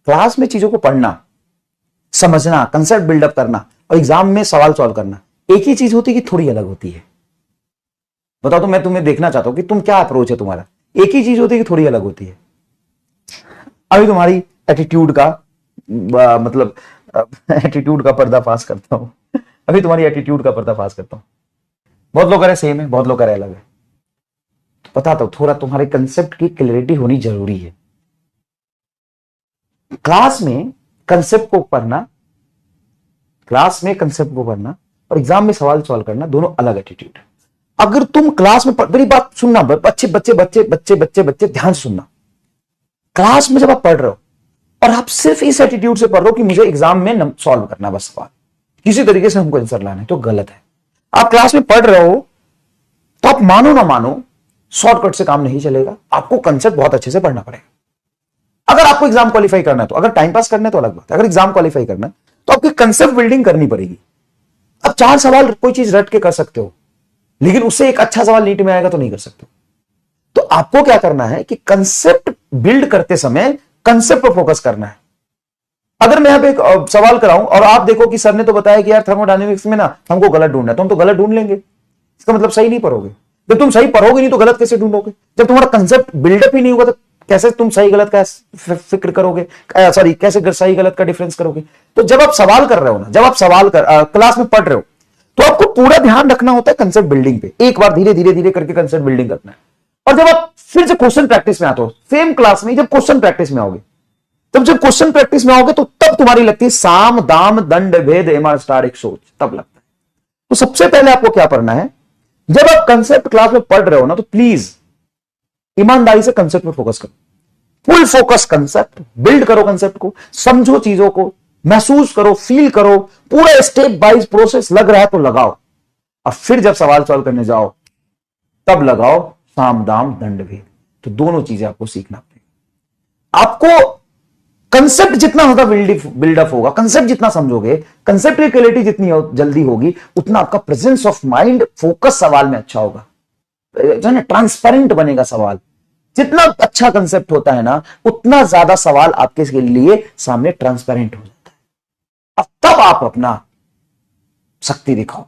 Class में चीजों को पढ़ना, समझना, कंसेप्ट बिल्डअप करना और एग्जाम में सवाल सॉल्व करना एक ही चीज होती है कि थोड़ी अलग होती है? बताओ तो, मैं तुम्हें देखना चाहता हूं कि तुम क्या अप्रोच है तुम्हारा। एक ही चीज होती है कि थोड़ी अलग होती है? अभी तुम्हारी एटीट्यूड का मतलब एटीट्यूड का पर्दाफाश करता हूं। अभी तुम्हारी एटीट्यूड का पर्दाफाश करता हूं। बहुत लोग कह रहे सेम है, बहुत लोग कह रहे अलग है। तो बताता हूं, थोड़ा तुम्हारे कंसेप्ट की क्लैरिटी होनी जरूरी है। क्लास में कंसेप्ट को पढ़ना, और एग्जाम में सवाल सॉल्व करना दोनों अलग एटीट्यूड है। अगर तुम क्लास में मेरी बात सुनना, बच्चे बच्चे बच्चे बच्चे बच्चे बच्चे ध्यान से सुनना। क्लास में जब आप पढ़ रहे हो और आप सिर्फ इस एटीट्यूड से पढ़ रहे हो कि मुझे एग्जाम में सॉल्व करना बस सवाल, किसी तरीके से हमको आंसर लाना है, तो गलत है। आप क्लास में पढ़ रहे हो तो आप मानो ना मानो शॉर्टकट से काम नहीं चलेगा, आपको कंसेप्ट बहुत अच्छे से पढ़ना पड़ेगा। अगर आपको एग्जाम क्वालिफाई करना है तो, अगर टाइम पास करना है तो अलग बात है, अगर एग्जाम क्वालिफाई करना है तो आपकी कंसेप्ट बिल्डिंग करनी पड़ेगी। अब 4 सवाल कोई चीज रट के कर सकते हो, लेकिन उससे एक अच्छा सवाल नीट में आएगा तो नहीं कर सकते। तो आपको क्या करना है कि कंसेप्ट बिल्ड करते समय कंसेप्ट पर फोकस करना है। अगर मैं यहां पे एक सवाल कराऊं और आप देखो कि सर ने तो बताया कि यार थर्मोडायनेमिक्स में ना हमको गलत ढूंढना है, तो हम तो गलत ढूंढ लेंगे। इसका मतलब सही नहीं पढ़ोगे। जब तुम सही पढ़ोगे नहीं तो गलत कैसे ढूंढोगे? जब तुम्हारा कंसेप्ट बिल्डअप ही नहीं होगा तो कैसे तुम सही गलत का फिक्र करोगे, सॉरी कैसे सही गलत का डिफरेंस करोगे? तो जब आप सवाल कर रहे हो ना, जब आप सवाल क्लास में पढ़ रहे हो तो आपको पूरा ध्यान रखना होता है कंसेप्ट बिल्डिंग पे। एक बार धीरे धीरे धीरे करके कंसेप्ट बिल्डिंग करना है। और जब आप फिर से क्वेश्चन प्रैक्टिस में आते हो, सेम क्लास में जब क्वेश्चन प्रैक्टिस में आओगे, तब जब क्वेश्चन प्रैक्टिस में आओगे तो तब तुम्हारी लगती है साम दाम दंड भेद एमार स्टार एक सोच, तब लगता है। तो सबसे पहले आपको क्या पढ़ना है, जब आप कंसेप्ट क्लास में पढ़ रहे हो ना, तो प्लीज ईमानदारी से कंसेप्ट पर फोकस करो। फुल फोकस कंसेप्ट बिल्ड करो, कंसेप्ट को समझो, चीजों को महसूस करो, फील करो, पूरा स्टेप वाइज प्रोसेस लग रहा है तो लगाओ। और फिर जब सवाल सॉल्व करने जाओ तब लगाओ साम दाम दंड भेद। तो दोनों चीजें आपको सीखना पड़ेगा। आपको कंसेप्ट जितना ज्यादा बिल्डअप होगा, कंसेप्ट जितना समझोगे, कंसेप्ट की क्लैरिटी जितनी जल्दी होगी, उतना आपका प्रेजेंस ऑफ माइंड फोकस सवाल में अच्छा होगा, जो है ना, ट्रांसपेरेंट बनेगा सवाल। जितना अच्छा कंसेप्ट होता है ना, उतना ज्यादा सवाल आपके लिए सामने ट्रांसपेरेंट हो जाता है। अब तब आप अपना शक्ति दिखाओ।